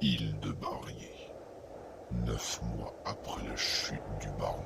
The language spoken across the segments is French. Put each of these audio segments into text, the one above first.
Île de Barrier, 9 mois après la chute du baron.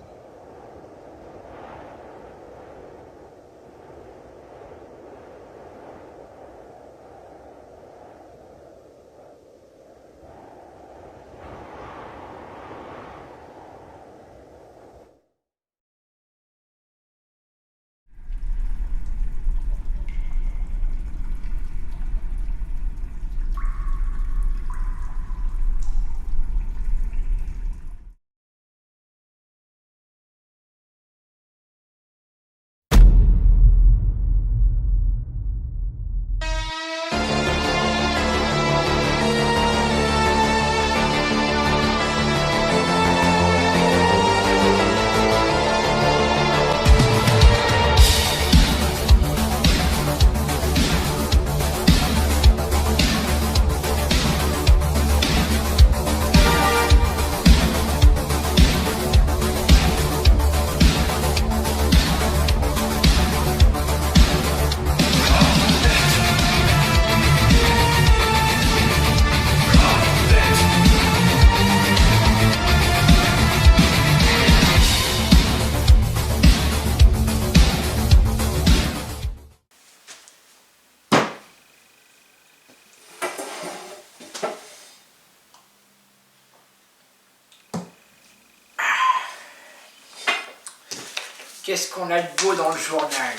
Qu'est-ce qu'on a de beau dans le journal?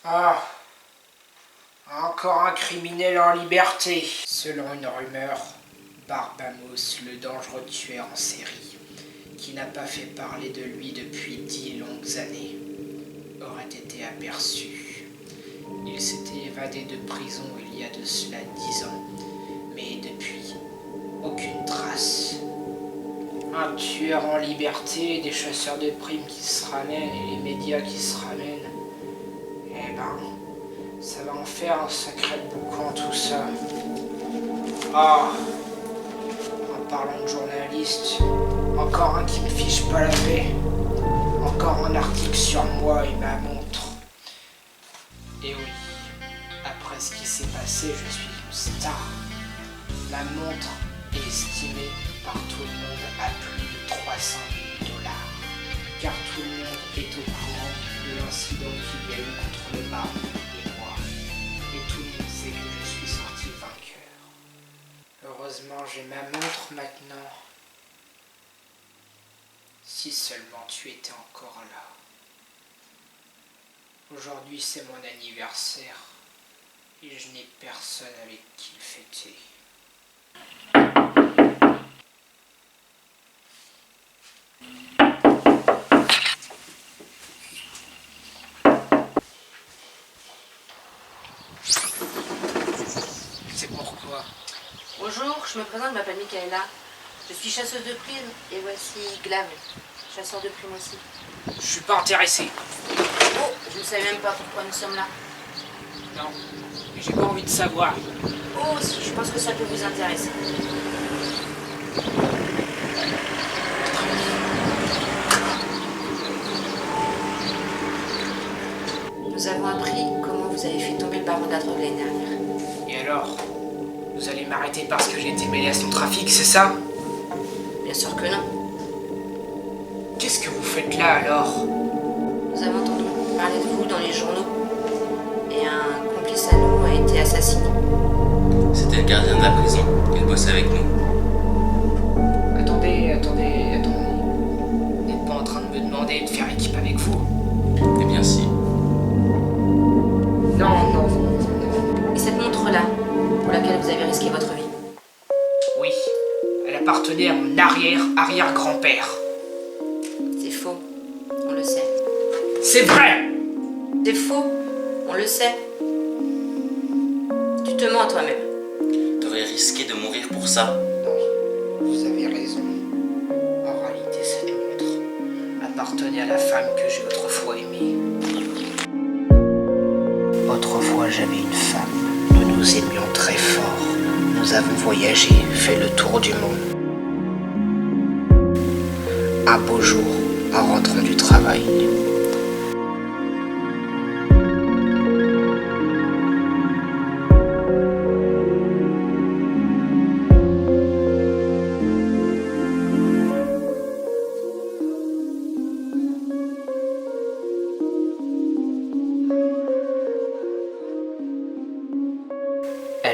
Ah, encore un criminel en liberté. Selon une rumeur, Barbamos, le dangereux tueur en série, qui n'a pas fait parler de lui depuis 10 longues années, aurait été aperçu. Il s'était évadé de prison il y a de cela 10 ans, mais depuis, aucune trace. Un tueur en liberté, des chasseurs de primes qui se ramènent et les médias qui se ramènent. Eh ben, ça va en faire un sacré boucan tout ça. Ah, en parlant de journaliste, encore un qui me fiche pas la paix. Encore un article sur moi et ma montre. Et oui, après ce qui s'est passé, je suis une star. Ma montre est estimée par tout le monde à plus de 300 000 $, car tout le monde est au courant de l'incident qu'il y a eu contre le baron et moi, et tout le monde sait que je suis sorti vainqueur. Heureusement, j'ai ma montre maintenant. Si seulement tu étais encore là. Aujourd'hui, c'est mon anniversaire, et je n'ai personne avec qui le fêter. C'est pourquoi? Bonjour, je me présente, je m'appelle Michaela. Je suis chasseuse de primes et voici Glav, chasseur de primes aussi. Je suis pas intéressé. Oh, je ne savais même pas pourquoi nous sommes là. Non, mais j'ai pas envie de savoir. Oh, si, je pense que ça peut vous intéresser. Nous avons appris comment vous avez fait tomber le baron de la drogue l'année dernière. Et alors? Vous allez m'arrêter parce que j'ai été mêlé à son trafic, c'est ça? Bien sûr que non. Qu'est-ce que vous faites là alors? Nous avons entendu parler de vous dans les journaux. Et un complice à nous a été assassiné. C'était le gardien de la prison. Il bossait avec nous. Attendez. Vous n'êtes pas en train de me demander de faire équipe avec vous? Eh bien si. Non. Et cette montre-là, pour laquelle vous avez risqué votre vie? Oui, elle appartenait à mon arrière-arrière-grand-père. C'est faux, on le sait. C'est vrai! C'est faux, on le sait. Tu te mens à toi-même. T'aurais risqué de mourir pour ça. Non, vous avez raison. En réalité, cette montre appartenait à la femme que j'ai autrefois aimée. Autrefois, j'avais une femme. Nous nous aimions très fort. Nous avons voyagé, fait le tour du monde. Un beau jour, en rentrant du travail,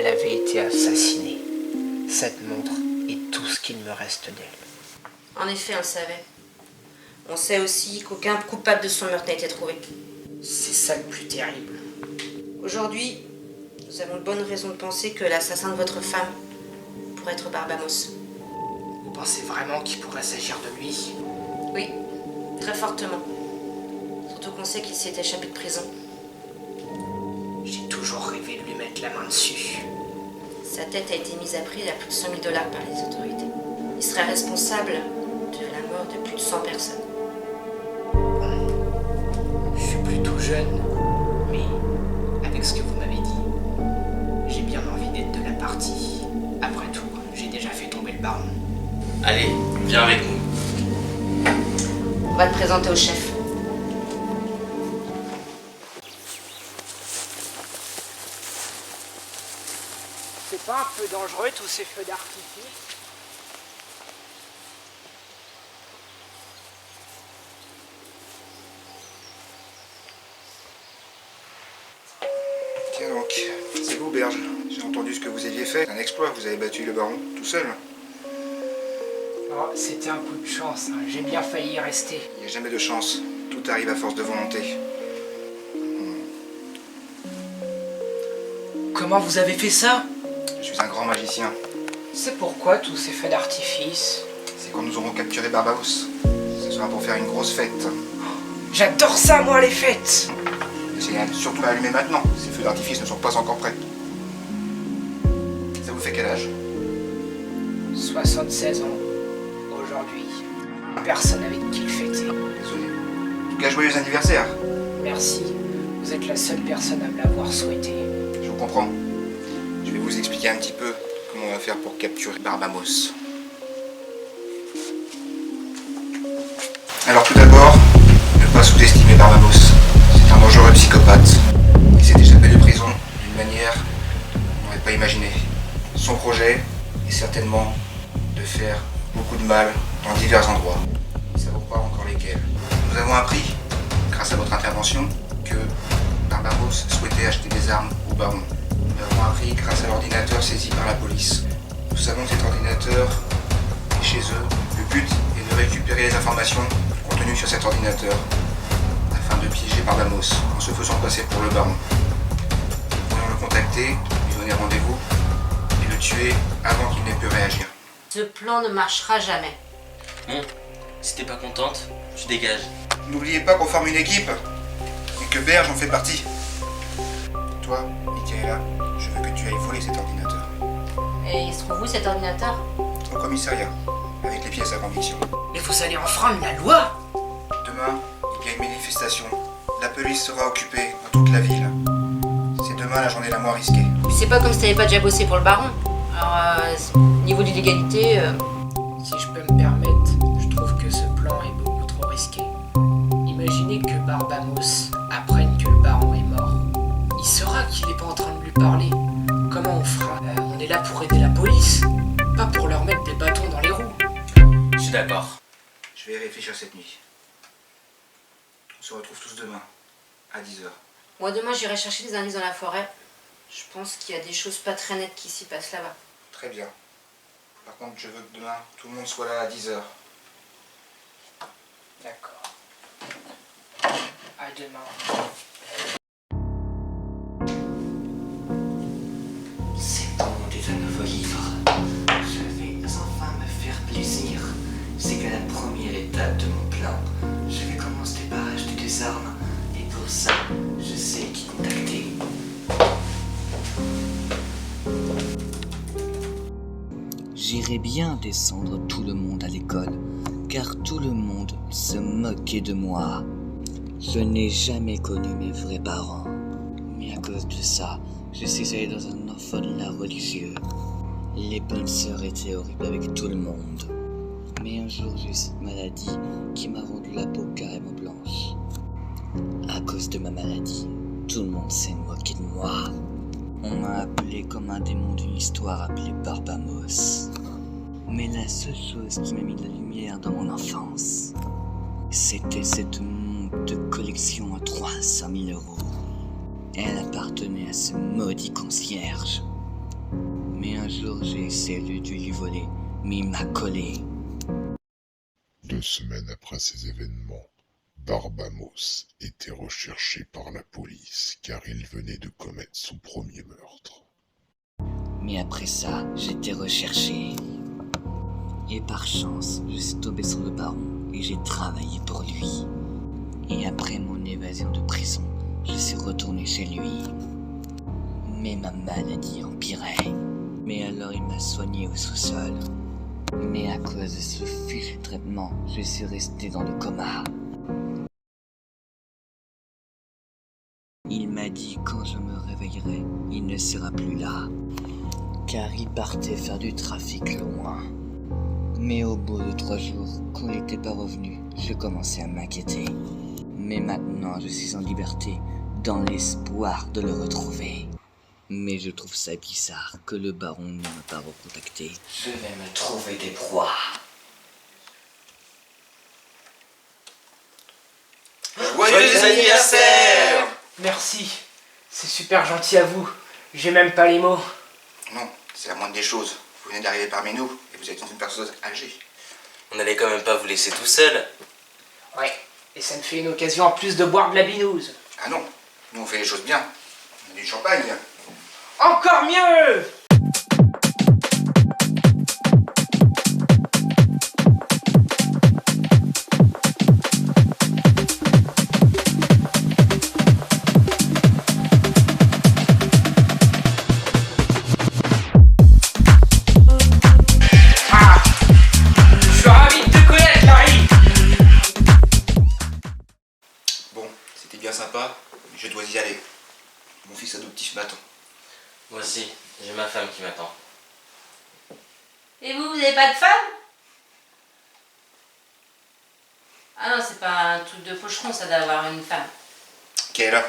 elle avait été assassinée. Cette montre est tout ce qu'il me reste d'elle. En effet, on le savait. On sait aussi qu'aucun coupable de son meurtre n'a été trouvé. C'est ça le plus terrible. Aujourd'hui, nous avons de bonnes raisons de penser que l'assassin de votre femme pourrait être Barbamos. Vous pensez vraiment qu'il pourrait s'agir de lui? Oui, très fortement. Surtout qu'on sait qu'il s'est échappé de prison. J'ai toujours rêvé de lui mettre la main dessus. Sa tête a été mise à prix à plus de 100 000 $ par les autorités. Il serait responsable de la mort de plus de 100 personnes. Je suis plutôt jeune, mais avec ce que vous m'avez dit, j'ai bien envie d'être de la partie. Après tout, j'ai déjà fait tomber le baron. Allez, viens avec nous. On va te présenter au chef. C'est pas un peu dangereux tous ces feux d'artifice? Tiens donc, c'est vous, Berge. J'ai entendu ce que vous aviez fait. C'est un exploit, vous avez battu le baron tout seul. Oh, c'était un coup de chance, hein. J'ai bien failli y rester. Il n'y a jamais de chance. Tout arrive à force de volonté. Comment vous avez fait ça? Je suis un grand magicien. C'est pourquoi tous ces feux d'artifice? C'est quand nous aurons capturé Barbaos. Ce sera pour faire une grosse fête. J'adore ça, moi, les fêtes! Essayez surtout à allumer maintenant. Ces feux d'artifice ne sont pas encore prêts. Ça vous fait quel âge? 76 ans. Aujourd'hui. Personne avec qui le fêter. Désolé. En tout cas, joyeux anniversaire. Merci. Vous êtes la seule personne à me l'avoir souhaité. Je vous comprends. Je vais vous expliquer un petit peu comment on va faire pour capturer Barbamos. Alors tout d'abord, ne pas sous-estimer Barbamos. C'est un dangereux psychopathe. Il s'est échappé de prison d'une manière qu'on n'aurait pas imaginée. Son projet est certainement de faire beaucoup de mal dans divers endroits. Nous ne savons pas encore lesquels. Nous avons appris, grâce à votre intervention, que Barbamos souhaitait acheter des armes au baron. Nous avons appris grâce à l'ordinateur saisi par la police. Nous savons que cet ordinateur est chez eux. Le but est de récupérer les informations contenues sur cet ordinateur afin de piéger Barbamos en se faisant passer pour le baron. Nous pourrions le contacter, lui donner rendez-vous et le tuer avant qu'il n'ait pu réagir. Ce plan ne marchera jamais. Bon, si t'es pas contente, tu dégages. N'oubliez pas qu'on forme une équipe et que Berge en fait partie. Toi, Michaela, je veux que tu ailles voler cet ordinateur. Et il se trouve où cet ordinateur? Au commissariat, avec les pièces à conviction. Mais vous allez enfreindre la loi! Demain, il y a une manifestation. La police sera occupée dans toute la ville. C'est demain la journée la moins risquée. Puis c'est pas comme si t'avais pas déjà bossé pour le baron. Alors, niveau d'illégalité... Si je peux me permettre, je trouve que ce plan est beaucoup trop risqué. Imaginez que Barbamos apprenne que le baron est mort. Il saura qu'il n'est pas en train de lui parler. Comment on fera? On est là pour aider la police, pas pour leur mettre des bâtons dans les roues. Je suis d'accord. Je vais y réfléchir cette nuit. On se retrouve tous demain, à 10h. Moi, demain, j'irai chercher des indices dans la forêt. Je pense qu'il y a des choses pas très nettes qui s'y passent là-bas. Très bien. Par contre, je veux que demain, tout le monde soit là à 10h. D'accord. À demain. C'est bon des un nouveau livre. Je vais enfin me faire plaisir. C'est que la première étape de mon plan. Je vais commencer par acheter des armes. Et pour ça, je sais qui contacter. J'irai bien descendre tout le monde à l'école, car tout le monde se moquait de moi. Je n'ai jamais connu mes vrais parents. Mais à cause de ça, je suis allé dans un orphelinat religieux. Les bonnes sœurs étaient horribles avec tout le monde. Mais un jour, j'ai eu cette maladie qui m'a rendu la peau carrément blanche. À cause de ma maladie, tout le monde s'est moqué de moi. On m'a appelé comme un démon d'une histoire appelée Barbamos. Mais la seule chose qui m'a mis de la lumière dans mon enfance, c'était cette montre de collection à 300 000 €. Elle appartenait à ce maudit concierge. Mais un jour, j'ai essayé de lui voler, mais il m'a collé. 2 semaines après ces événements, Barbamos était recherché par la police car il venait de commettre son premier meurtre. Mais après ça, j'étais recherché. Et par chance, je suis tombé sur le baron et j'ai travaillé pour lui. Et après mon évasion de prison, je suis retourné chez lui. Mais ma maladie empirait. Mais alors il m'a soigné au sous-sol. Mais à cause de ce fichu traitement, je suis resté dans le coma. Il m'a dit quand je me réveillerai, il ne sera plus là. Car il partait faire du trafic loin. Mais au bout de 3 jours, quand il n'était pas revenu, je commençais à m'inquiéter. Mais maintenant, je suis en liberté, dans l'espoir de le retrouver. Mais je trouve ça bizarre que le baron ne m'a pas recontacté. Je vais me trouver des proies. Joyeux anniversaire! Merci, c'est super gentil à vous. J'ai même pas les mots. Non, c'est la moindre des choses. Vous venez d'arriver parmi nous et vous êtes une personne âgée. On n'allait quand même pas vous laisser tout seul. Ouais, et ça me fait une occasion en plus de boire de la binouse. Ah non, nous on fait les choses bien. On a du champagne. Encore mieux! C'était bien sympa, mais je dois y aller. Mon fils adoptif m'attend. Moi aussi, j'ai ma femme qui m'attend. Et vous n'avez pas de femme? Ah non, c'est pas un truc de faucheron, ça d'avoir une femme. Kayla,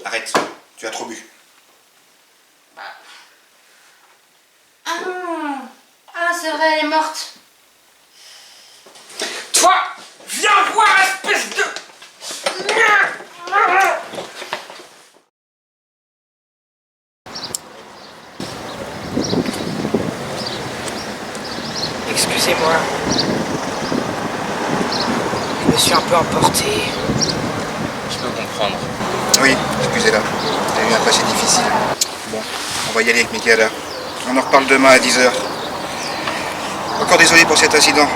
arrête, tu as trop bu. Ah, c'est vrai, elle est morte. Toi, viens voir, espèce de... Excusez-moi. Je me suis un peu emporté. Je peux comprendre. Oui, excusez-la, j'ai eu un passé difficile. Bon, on va y aller avec Michaela. On en reparle demain à 10h. Encore désolé pour cet incident.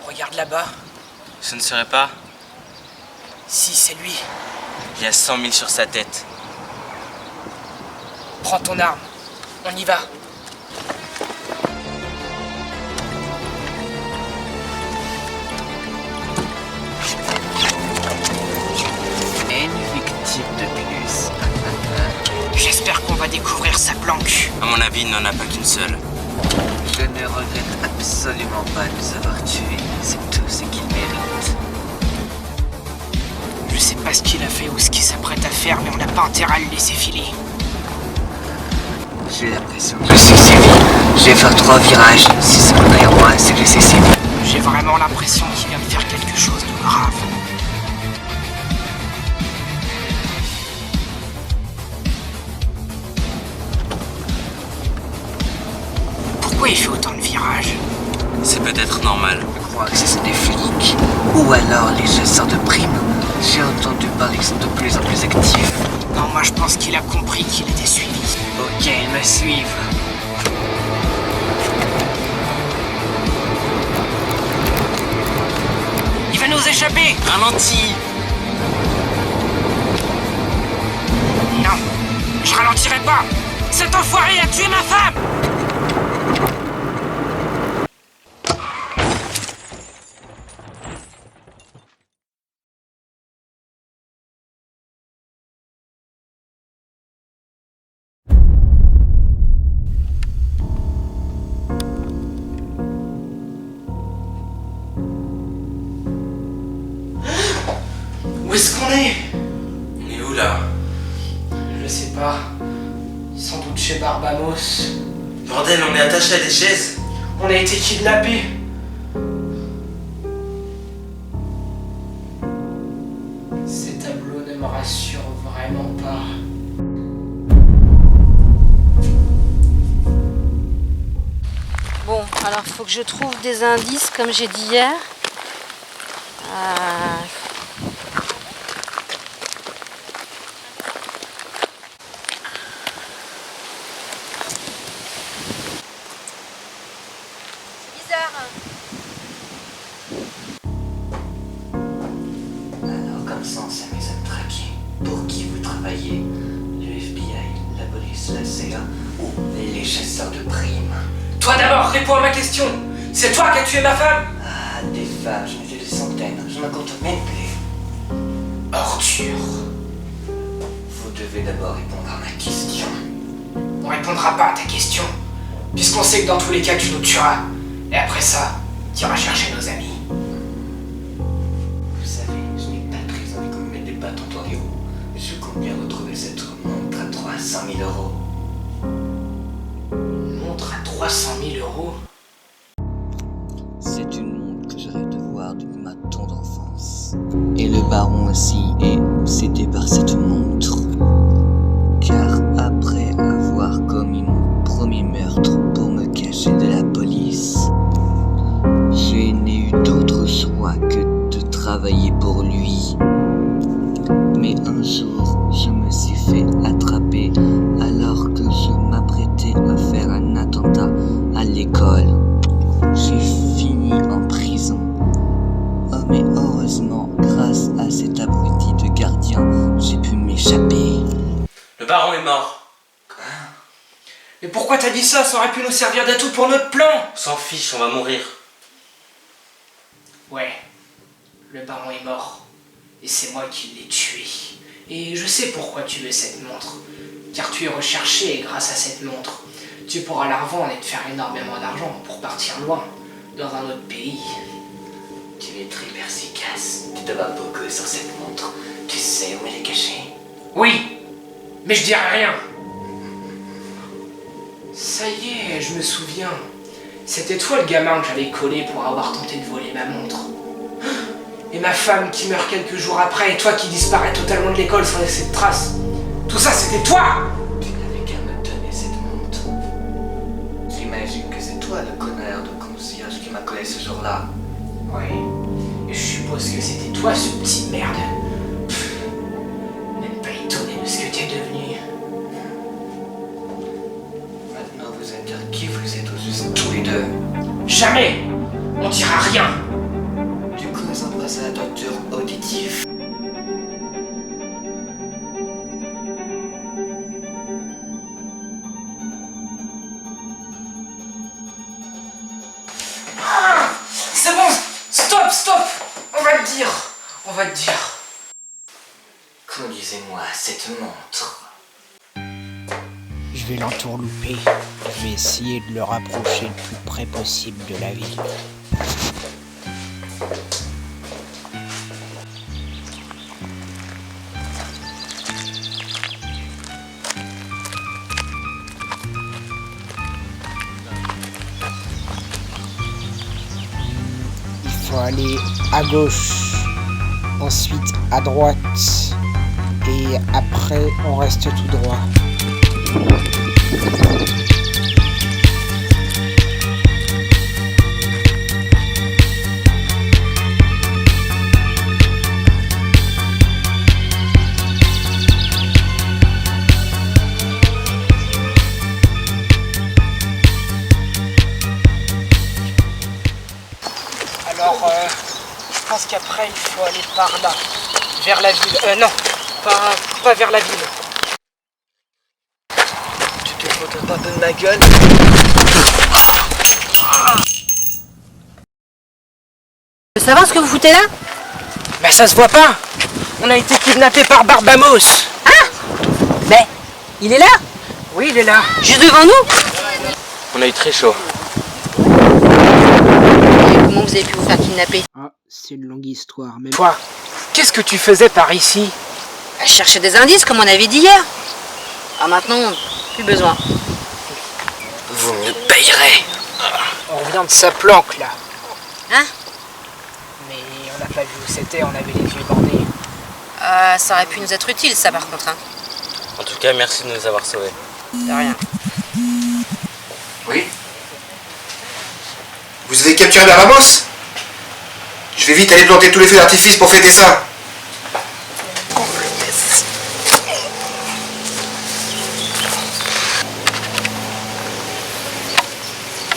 Regarde là-bas. Ce ne serait pas? Si, c'est lui. Il y a 100 000 sur sa tête. Prends ton arme. On y va. Une victime de plus. J'espère qu'on va découvrir sa planque. À mon avis, il n'en a pas qu'une seule. Je ne regrette absolument pas de nous avoir tués. C'est tout ce qu'il mérite. Je sais pas ce qu'il a fait ou ce qu'il s'apprête à faire, mais on n'a pas intérêt à le laisser filer. J'ai l'impression que je sais sévir. Je vais faire 3 virages. Si c'est mon derrière moi, c'est que je sais sévir. J'ai vraiment l'impression qu'il vient de faire quelque chose de grave. Pourquoi il fait autant de virages? C'est peut-être normal. Je crois que c'est des flics. Ou alors les chasseurs de primes. J'ai entendu parler qu'ils sont de plus en plus actifs. Non, moi je pense qu'il a compris qu'il était suivi. Ok, ils me suivent. Il va nous échapper! Ralentis! Non, je ralentirai pas! Cet enfoiré a tué ma femme! Où est-ce qu'on est? On est où là? Je sais pas. Sans doute chez Barbamos. Bordel, on est attaché à des chaises. On a été kidnappés. Alors, faut que je trouve des indices, comme j'ai dit hier. C'est bizarre. Alors, comme ça, on s'amuse à me traquer. Pour qui vous travaillez? Le FBI, la police, la CIA ou les chasseurs de primes? Toi d'abord, réponds à ma question. C'est toi qui as tué ma femme? Ah, des femmes, j'en ai fait des centaines. Je me compte même plus. Ordure. Vous devez d'abord répondre à ma question. On répondra pas à ta question, puisqu'on sait que dans tous les cas tu nous tueras. Et après ça, tu iras chercher nos amis. Vous savez, je n'ai pas de très envie qu'on me mette des bâtons dans les roues. Je compte bien retrouver cette montre à 300 000 euros. Une montre à 300 000 euros? C'est une montre que je rêve de voir depuis ma tendre enfance. Et le baron aussi est obsédé par cette montre. Car après avoir commis mon premier meurtre pour me cacher de la police, je n'ai eu d'autre choix que de travailler pour lui. Mais un jour, je me suis fait attraper alors que je m'apprêtais à faire un attentat à l'école. J'ai fini en prison. Oh mais heureusement, grâce à cet abruti de gardien, j'ai pu m'échapper. Le baron est mort. Mais pourquoi t'as dit ça? Ça aurait pu nous servir d'atout pour notre plan. On s'en fiche, on va mourir. Ouais, le baron est mort. Et c'est moi qui l'ai tué. Et je sais pourquoi tu veux cette montre. Car tu es recherché et grâce à cette montre, tu pourras la revendre et te faire énormément d'argent pour partir loin, dans un autre pays. Tu es très perspicace. Tu te bats beaucoup sur cette montre. Tu sais où elle est cachée? Oui, mais je dirai rien. Ça y est, je me souviens. C'était toi le gamin que j'avais collé pour avoir tenté de voler ma montre. Et ma femme qui meurt quelques jours après, et toi qui disparais totalement de l'école sans laisser de traces. Tout ça, c'était toi! Tu n'avais qu'à me donner cette montre. J'imagine que c'est toi le connard de concierge qui m'a collé ce jour-là. Ouais, et je suppose que c'était toi ce petit merde. Pff, même pas étonné de ce que t'es devenu. Maintenant vous êtes dire qui vous êtes au juste tous les deux. Jamais! On dira rien! Du coup nous sommes passés à la torture auditive. C'est bon! Stop! Stop! On va te dire! On va te dire. Conduisez-moi cette montre. Je vais l'entourlouper. Je vais essayer de le rapprocher le plus près possible de la ville. Il faut aller à gauche, ensuite à droite, et après on reste tout droit. Alors, je pense qu'après il faut aller par là, vers la ville. Non, pas vers la ville. Tu te fous pas de ma gueule. Ça va ce que vous foutez là? Mais ça se voit pas! On a été kidnappés par Barbamos! Mais, il est là? Oui, il est là! Juste devant nous? On a eu très chaud. Comment vous avez pu vous faire kidnapper? Ah, c'est une longue histoire, même. Toi, qu'est-ce que tu faisais par ici? À chercher des indices comme on avait dit hier. Ah maintenant, plus besoin. Vous me payerez. On revient de sa planque là. Hein? Mais on n'a pas vu où c'était, on avait les yeux bandés. Ça aurait pu nous être utile ça par contre. Hein. En tout cas, merci de nous avoir sauvés. De rien. Oui? Vous avez capturé Barbamos? Je vais vite aller planter tous les feux d'artifice pour fêter ça.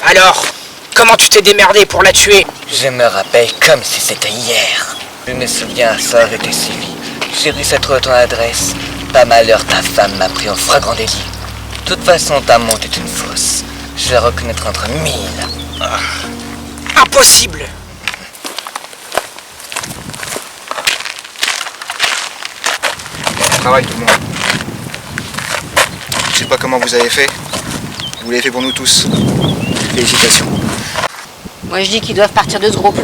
Alors, comment tu t'es démerdé pour la tuer? Je me rappelle comme si c'était hier. Je me souviens, ça aurait été suivi. J'ai réussi à trouver ton adresse. Pas malheur, ta femme m'a pris en flagrant délit. De toute façon, ta montre est une fausse. Je la reconnaîtrai entre mille. Impossible! Bon travail tout le monde. Je sais pas comment vous avez fait. Vous l'avez fait pour nous tous. Félicitations. Moi je dis qu'ils doivent partir de ce groupe.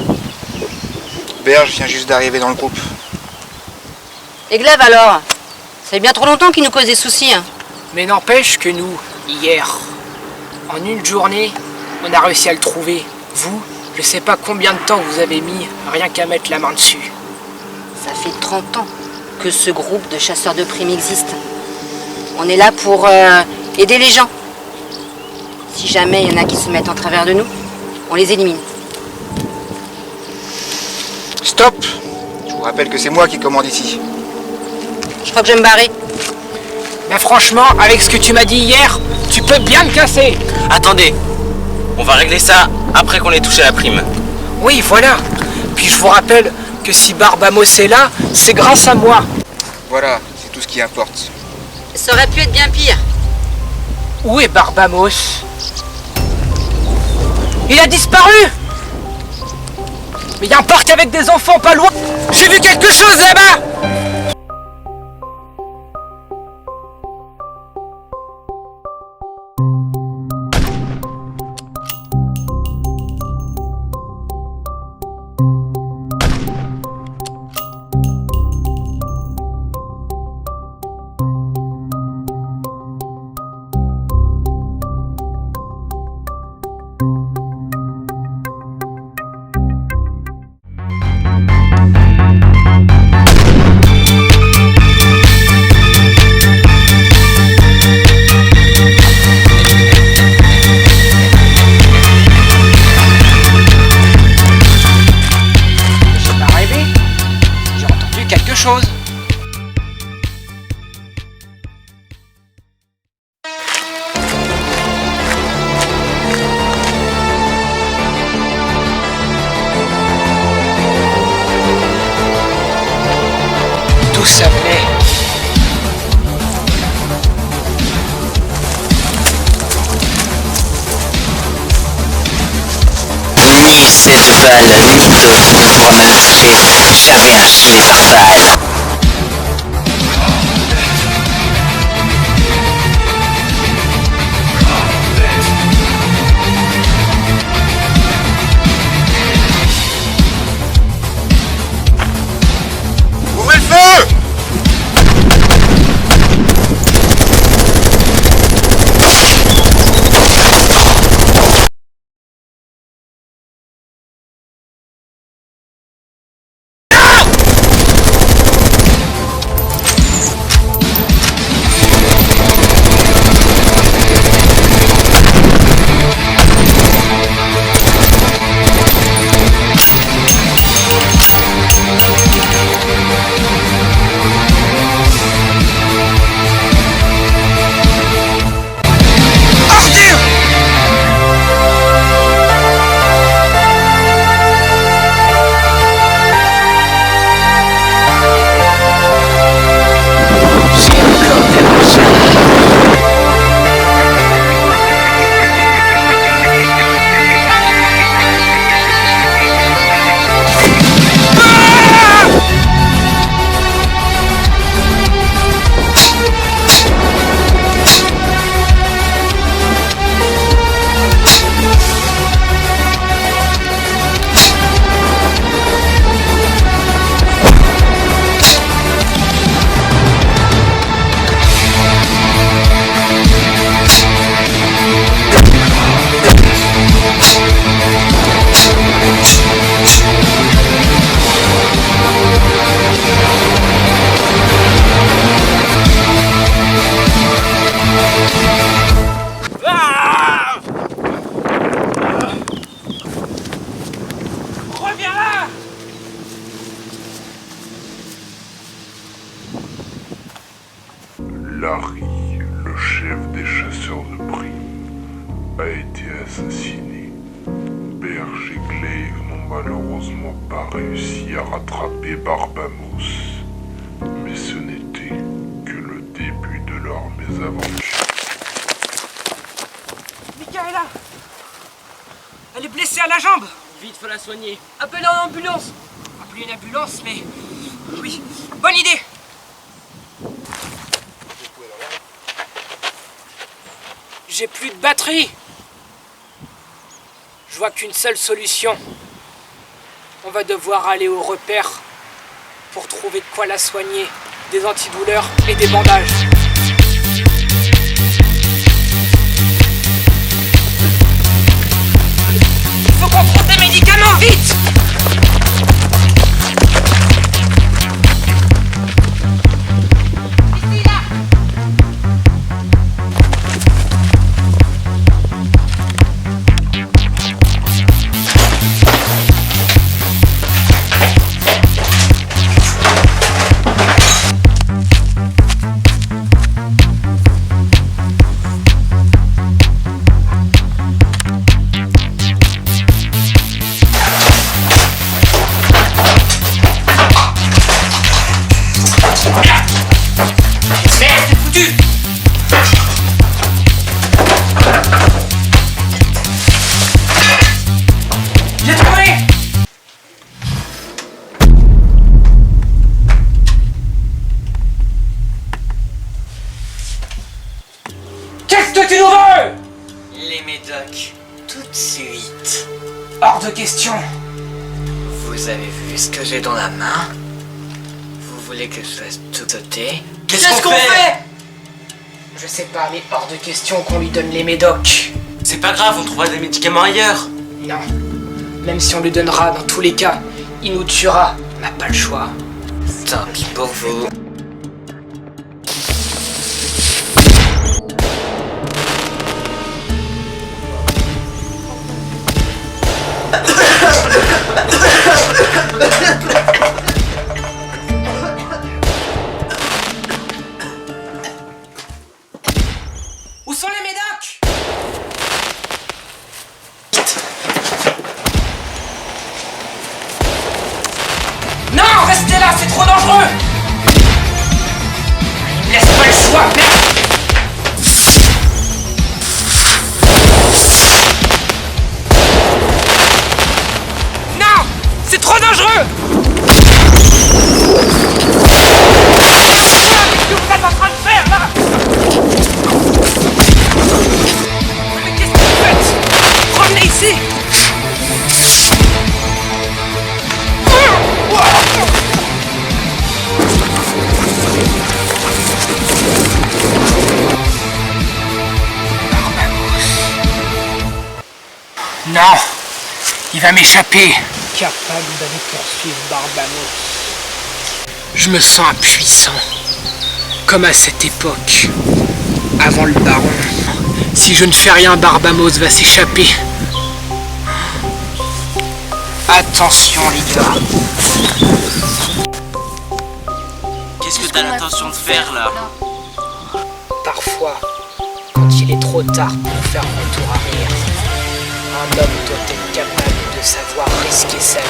Berge vient juste d'arriver dans le groupe. Et Glaive alors? Ça fait bien trop longtemps qu'ils nous causent des soucis. Hein. Mais n'empêche que nous, hier, en une journée, on a réussi à le trouver. Vous, je sais pas combien de temps vous avez mis rien qu'à mettre la main dessus. Ça fait 30 ans que ce groupe de chasseurs de primes existe. On est là pour aider les gens. Si jamais il y en a qui se mettent en travers de nous, on les élimine. Stop! Je vous rappelle que c'est moi qui commande ici. Je crois que je vais me barrer. Mais franchement, avec ce que tu m'as dit hier, tu peux bien le casser. Attendez, on va régler ça après qu'on ait touché la prime. Oui, voilà. Puis je vous rappelle que si Barbamos est là, c'est grâce à moi. Voilà, c'est tout ce qui importe. Ça aurait pu être bien pire. Où est Barbamos? Il a disparu! Mais il y a un parc avec des enfants pas loin! J'ai vu quelque chose là-bas! Chose. D'où ça venait? Ni cette balle, ni d'autres ne pourra me lâcher. Jamais un gilet pare-balles. Ouvrez le feu! recherches et Glaive n'ont malheureusement pas réussi à rattraper Barbamousse. Mais ce n'était que le début de leur mésaventure. Michaela! Elle est blessée à la jambe! Vite, faut la soigner. Appelez en ambulance! Appeler une ambulance, mais... Oui, bonne idée! J'ai plus de batterie! Je vois qu'une seule solution. On va devoir aller au repère pour trouver de quoi la soigner, des antidouleurs et des bandages. Il faut qu'on trouve des médicaments, vite! Ici, là! Qu'est-ce que tu nous veux? Les médocs, tout de suite. Hors de question. Vous avez vu ce que j'ai dans la main? Vous voulez que je fasse tout sauter? Qu'est-ce qu'on fait? Je sais pas, mais hors de question qu'on lui donne les médocs. C'est pas grave, on trouvera des médicaments ailleurs. Non. Même si on lui donnera, dans tous les cas, il nous tuera. On n'a pas le choix. Tant pis pour vous. Où sont les médocs? Non, restez là, c'est trop dangereux. Il me laisse pas le choix, merde. Non, c'est trop dangereux. Qu'est-ce que vous êtes en train de faire là? Mais qu'est-ce que vous faites? Revenez ici. Non, il va m'échapper. Capable d'aller poursuivre Barbamousse. Je me sens impuissant, comme à cette époque, avant le baron. Si je ne fais rien, Barbamousse va s'échapper. Attention les gars. Qu'est-ce que t'as l'intention de faire là? Parfois, quand il est trop tard pour faire retour arrière, un homme doit être capable de savoir risquer sa vie.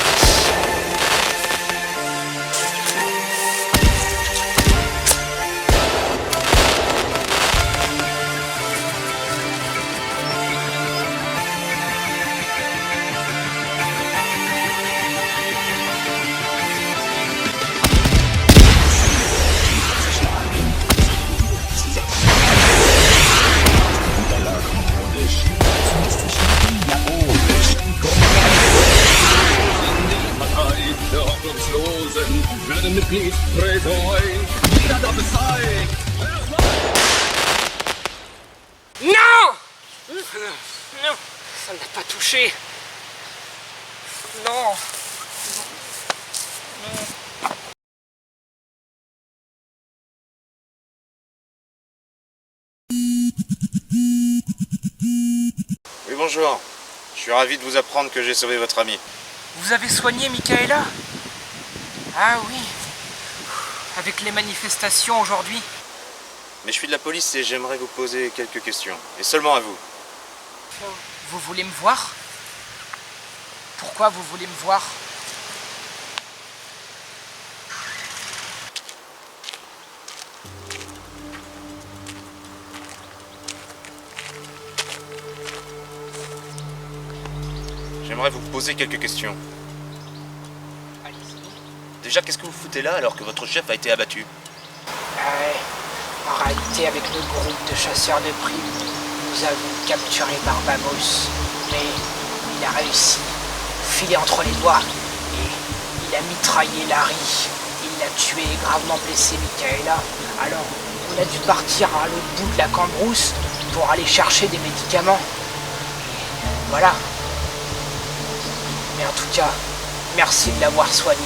Non! Non! Ça ne l'a pas touché. Non! Oui, bonjour. Je suis ravi de vous apprendre que j'ai sauvé votre ami. Vous avez soigné Michaela? Ah oui. Avec les manifestations aujourd'hui. Mais je suis de la police et j'aimerais vous poser quelques questions. Et seulement à vous. Vous voulez me voir? Pourquoi vous voulez me voir? J'aimerais vous poser quelques questions. Allez-y. Déjà, qu'est-ce que vous foutez là alors que votre chef a été abattu? En réalité, avec le groupe de chasseurs de primes, nous avons capturé Barbamos. Mais il a réussi, filé entre les doigts, et il a mitraillé Larry. Il a tué et gravement blessé Michaela. Alors, on a dû partir à l'autre bout de la cambrousse pour aller chercher des médicaments. Et voilà. Mais en tout cas, merci de l'avoir soigné.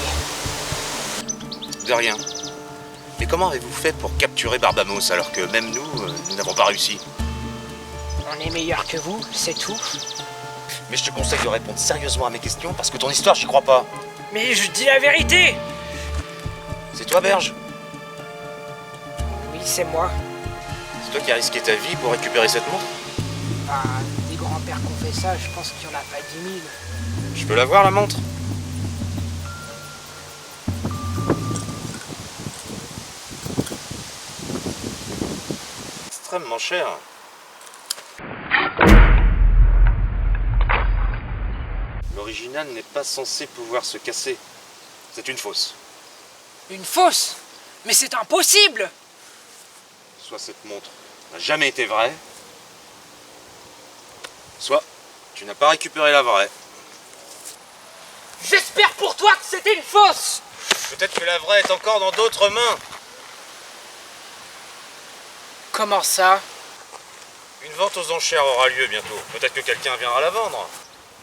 De rien. Mais comment avez-vous fait pour capturer Barbamos alors que même nous n'avons pas réussi? On est meilleur que vous, c'est tout. Mais je te conseille de répondre sérieusement à mes questions parce que ton histoire, j'y crois pas. Mais je dis la vérité! C'est toi, Berge? Oui, c'est moi. C'est toi qui as risqué ta vie pour récupérer cette montre? Bah, des grands-pères qui ont fait ça, je pense qu'il n'y en a pas 10 000. Je peux la voir, la montre? Extrêmement cher. L'original n'est pas censé pouvoir se casser. C'est une fausse. Une fausse? Mais c'est impossible! Soit cette montre n'a jamais été vraie, soit tu n'as pas récupéré la vraie. J'espère pour toi que c'était une fausse! Peut-être que la vraie est encore dans d'autres mains. Comment ça? Une vente aux enchères aura lieu bientôt. Peut-être que quelqu'un viendra la vendre.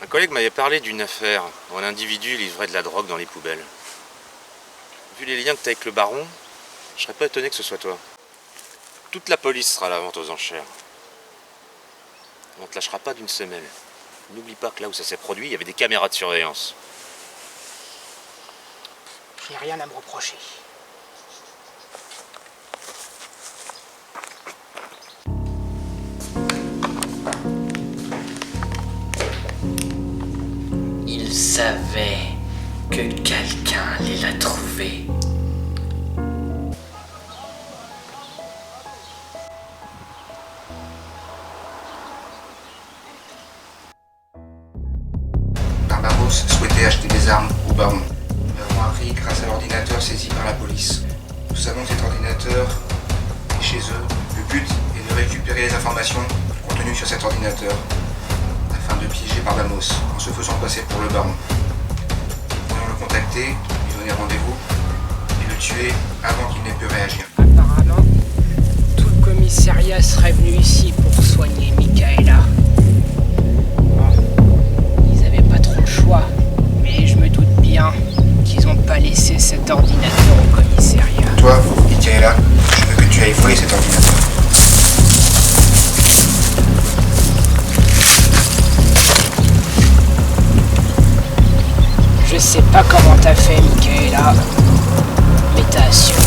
Un collègue m'avait parlé d'une affaire où un individu livrait de la drogue dans les poubelles. Vu les liens que tu as avec le baron, je serais pas étonné que ce soit toi. Toute la police sera à la vente aux enchères. On te lâchera pas d'une semelle. N'oublie pas que là où ça s'est produit, il y avait des caméras de surveillance. Je n'ai rien à me reprocher. Il savait que quelqu'un allait la trouver. Barbamos souhaitait acheter des armes au baron. Nous l'avons appris grâce à l'ordinateur saisi par la police. Nous savons que cet ordinateur est chez eux. Le but est de récupérer les informations contenues sur cet ordinateur afin de piéger Barbamos en se faisant passer pour le baron. Nous pourrions le contacter, lui donner rendez-vous et le tuer avant qu'il n'ait pu réagir. Apparemment, tout le commissariat serait venu ici pour soigner Michaela. Bon, ils avaient pas trop le choix, mais je me doute bien qu'ils ont pas laissé cet ordinateur au commissariat. Toi, Michaela, je veux que tu ailles voler cet ordinateur. Je sais pas comment t'as fait, Michaela, mais t'as assuré.